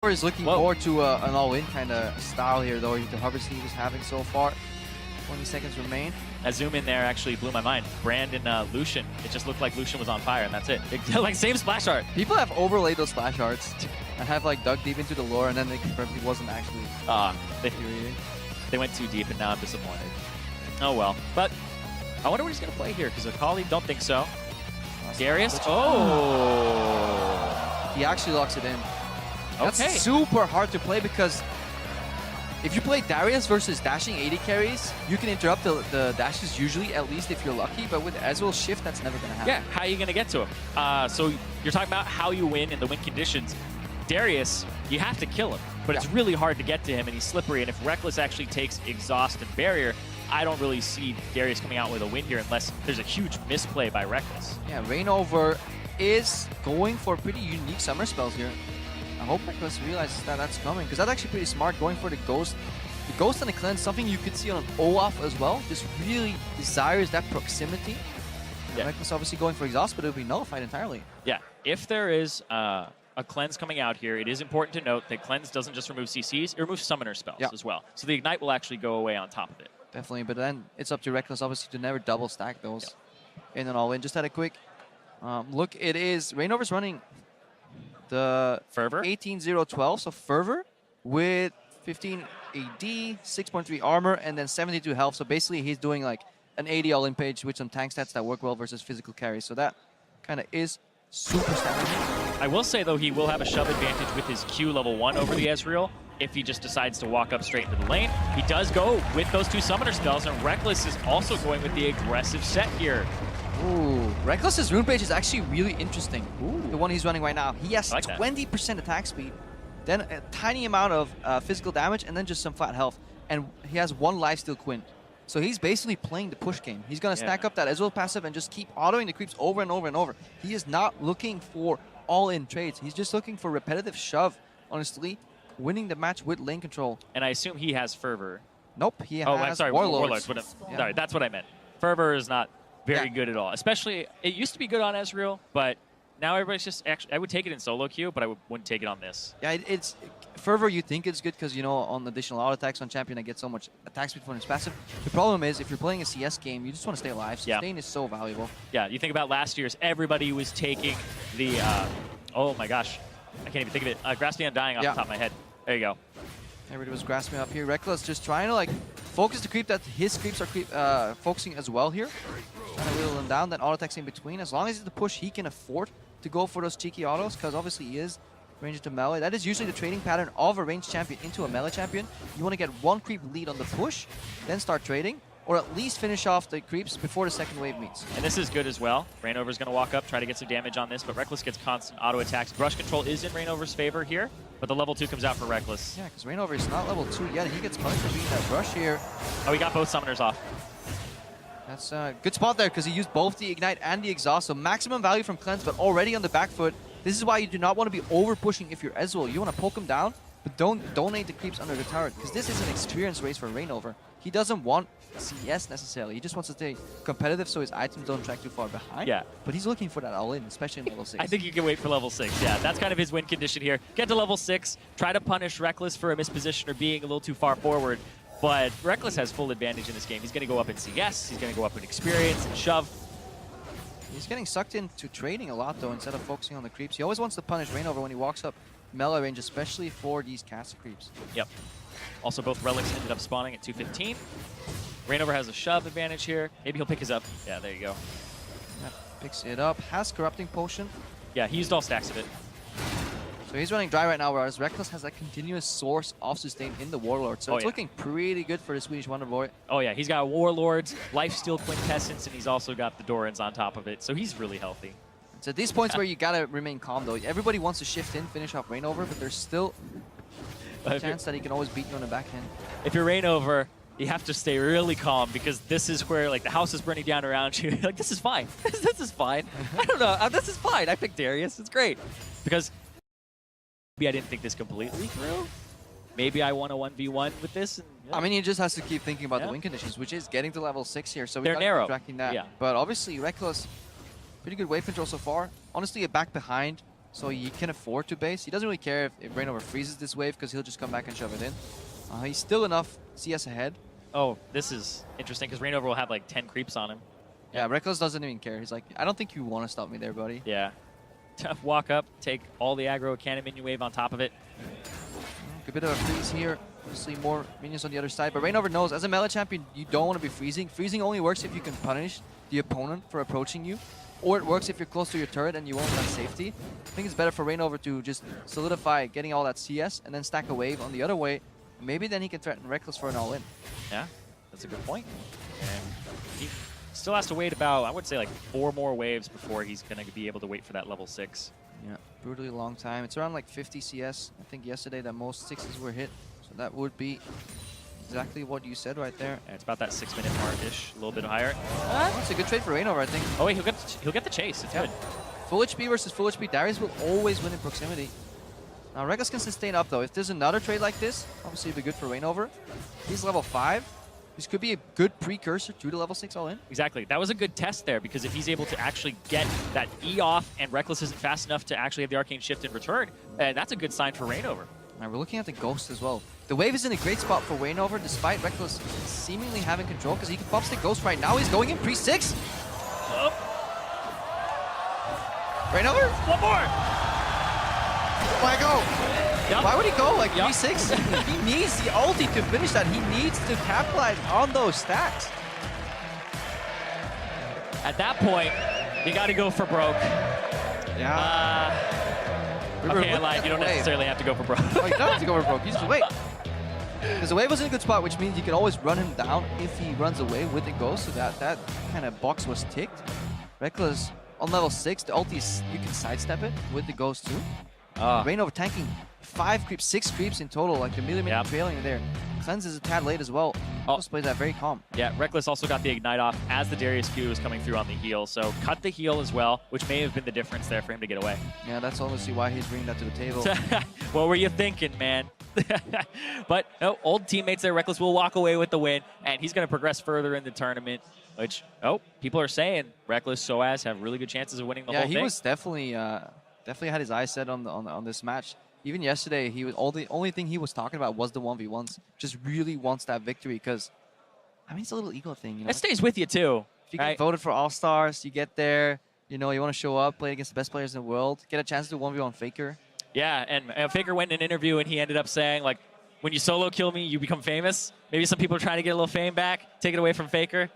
Is looking forward to an all-in kind of style here, though, the harvest he was having so far. 20 seconds remain. That zoom in there actually blew my mind. Brandon Lucian, it just looked like Lucian was on fire, and that's it. Like, same splash art. People have overlaid those splash arts and have like dug deep into the lore, and then they confirmed he wasn't actually they went too deep, and now I'm disappointed. Oh well. But I wonder what he's going to play here, because Akali, don't think so. Darius? Oh! He actually locks it in. Okay. That's super hard to play, because if you play Darius versus dashing AD carries, you can interrupt the dashes usually, at least if you're lucky, but with Ezreal's shift, that's never going to happen. Yeah, how are you going to get to him? So you're talking about how you win and the win conditions. Darius, you have to kill him, but it's really hard to get to him, and he's slippery, and if Rekkles actually takes Exhaust and Barrier, I don't really see Darius coming out with a win here unless there's a huge misplay by Rekkles. Yeah, Reignover is going for pretty unique summer spells here. I hope Rekkles realizes that that's coming, because that's actually pretty smart, going for the Ghost. The Ghost and the Cleanse, something you could see on Olaf as well, just really desires that proximity. Yeah. Rekkles obviously going for Exhaust, but it'll be nullified entirely. Yeah, if there is a Cleanse coming out here, it is important to note that Cleanse doesn't just remove CCs, it removes Summoner spells as well. So the Ignite will actually go away on top of it. Definitely, but then it's up to Rekkles obviously to never double stack those in and all in. Just had a quick look. It is Reignover's running the Fervor 18-0-12, so Fervor with 15 AD, 6.3 armor, and then 72 health. So basically he's doing like an 80 all-in page with some tank stats that work well versus physical carries. So that kind of is super standard. I will say though, he will have a shove advantage with his Q level 1 over the Ezreal if he just decides to walk up straight into the lane. He does go with those two summoner spells, and Rekkles is also going with the aggressive set here. Ooh, Rekkles' rune page is actually really interesting. Ooh. The one he's running right now. He has 20% attack speed, then a tiny amount of physical damage, and then just some flat health. And he has one lifesteal Quint. So he's basically playing the push game. He's going to stack up that Ezreal passive and just keep autoing the creeps over and over and over. He is not looking for all-in trades. He's just looking for repetitive shove, honestly, winning the match with lane control. And I assume he has Fervor. Nope, he has I'm sorry, Warlords. Sorry, that's what I meant. Fervor is not very good at all. Especially, it used to be good on Ezreal, but now everybody's just actually, I would take it in solo queue, but I wouldn't take it on this. Yeah, it's Fervor, you think it's good because, you know, on additional auto attacks on champion, I get so much attack speed from his passive. The problem is, if you're playing a CS game, you just want to stay alive. Sustain is so valuable. Yeah, you think about last year's, everybody was taking the, oh my gosh, I can't even think of it. Grasping Undying off the top of my head. There you go. Everybody was grasping up here. Rekkles just trying to like focus the creep that his creeps are focusing as well here. Trying to whittle them down, then auto attacks in between. As long as it's the push, he can afford to go for those cheeky autos, because obviously he is ranged to melee. That is usually the trading pattern of a ranged champion into a melee champion. You want to get one creep lead on the push, then start trading, or at least finish off the creeps before the second wave meets. And this is good as well. Reignover's going to walk up, try to get some damage on this, but Rekkles gets constant auto attacks. Brush control is in Reignover's favor here, but the level 2 comes out for Rekkles. Yeah, because Reignover is not level 2 yet, and he gets punished for being that brush here. Oh, he got both summoners off. That's a good spot there, because he used both the Ignite and the Exhaust, so maximum value from Cleanse, but already on the back foot. This is why you do not want to be over-pushing if you're Ezreal. You want to poke him down, but don't donate the creeps under the turret, because this is an experience race for Reignover. He doesn't want CS necessarily. He just wants to stay competitive so his items don't track too far behind. Yeah. But he's looking for that all-in, especially in level 6. I think you can wait for level 6. Yeah, that's kind of his win condition here. Get to level 6, try to punish Rekkles for a misposition or being a little too far forward. But Rekkles has full advantage in this game. He's going to go up in CS, he's going to go up in experience and shove. He's getting sucked into trading a lot, though, instead of focusing on the creeps. He always wants to punish Reignover when he walks up melee range, especially for these cast creeps. Yep. Also, both relics ended up spawning at 215. Reignover has a shove advantage here. Maybe he'll pick his up. Yeah, there you go. Yep, picks it up. Has Corrupting Potion. Yeah, he used all stacks of it. So he's running dry right now, whereas Rekkles has that continuous source of sustain in the Warlord. So it's looking pretty good for the Swedish Wonder Boy. Oh yeah, he's got Warlords, Lifesteal Quintessence, and he's also got the Dorans on top of it. So he's really healthy. It's at these points where you gotta remain calm, though. Everybody wants to shift in, finish off Reignover, but there's still a chance that he can always beat you on the backhand. If you're Reignover, you have to stay really calm, because this is where like the house is burning down around you. Like, this is fine. This is fine. I don't know. This is fine. I picked Darius. It's great. Because maybe I didn't think this completely through. Maybe I want a 1v1 with this. And, I mean, he just has to keep thinking about the win conditions, which is getting to level 6 here. So they're narrow. Tracking that. But obviously, Rekkles, pretty good wave control so far. Honestly, a back behind so he can afford to base. He doesn't really care if Reignover freezes this wave because he'll just come back and shove it in. He's still enough CS ahead. Oh, this is interesting because Reignover will have like 10 creeps on him. Yeah, Rekkles doesn't even care. He's like, I don't think you want to stop me there, buddy. Yeah. Tough walk up, take all the aggro, cannon minion wave on top of it. A bit of a freeze here. Obviously more minions on the other side. But Reignover knows, as a melee champion, you don't want to be freezing. Freezing only works if you can punish the opponent for approaching you. Or it works if you're close to your turret and you won't have safety. I think it's better for Reignover to just solidify getting all that CS and then stack a wave on the other way. Maybe then he can threaten Rekkles for an all-in. Yeah, that's a good point. And he still has to wait about, I would say, like 4 more waves before he's going to be able to wait for that level 6. Yeah, brutally long time. It's around like 50 CS. I think yesterday that most 6s were hit. So that would be exactly what you said right there. And it's about that 6-minute mark-ish, a little bit higher. It's a good trade for Reignover, I think. Oh wait, he'll get the chase. It's good. Full HP versus full HP. Darius will always win in proximity. Now Rekkles can sustain up though. If there's another trade like this, obviously it'd be good for Reignover. He's level 5. This could be a good precursor to the level 6 all-in. Exactly. That was a good test there because if he's able to actually get that E off and Rekkles isn't fast enough to actually have the Arcane Shift in return, that's a good sign for Reignover. Now we're looking at the Ghost as well. The wave is in a great spot for Reignover despite Rekkles seemingly having control because he can pop stick Ghost right now. He's going in pre-6. Oh. Reignover? One more! Why go? Yep. Why would he go like Yep. 3-6? He needs the ulti to finish that. He needs to capitalize on those stacks. At that point, you got to go for broke. Yeah. Okay, I lied. You don't necessarily have to go for broke. Oh, you don't have to go for broke. You just wait. Because the wave was in a good spot, which means you can always run him down if he runs away with the Ghost. So that kind of box was ticked. Rekkles on level 6, the ulti is, you can sidestep it with the Ghost too. Reignover tanking 5 creeps, 6 creeps in total, like the millimeter trailing there. Cleanse is a tad late as well. Just plays that very calm. Yeah, Rekkles also got the Ignite off as the Darius Q was coming through on the heal. So cut the heal as well, which may have been the difference there for him to get away. Yeah, that's obviously why he's bringing that to the table. What were you thinking, man? But no, old teammates there. Rekkles will walk away with the win, and he's going to progress further in the tournament, which, people are saying Rekkles, sOAZ have really good chances of winning the whole thing. Yeah, he was definitely had his eyes set on this match. Even yesterday, he was the only thing he was talking about was the 1v1s. Just really wants that victory because, I mean, it's a little ego thing, you know. It stays with you too. If you get voted for All-Stars, you get there, you know, you want to show up, play against the best players in the world, get a chance to 1v1 Faker. Yeah, and Faker went in an interview and he ended up saying, like, when you solo kill me, you become famous. Maybe some people are trying to get a little fame back, take it away from Faker.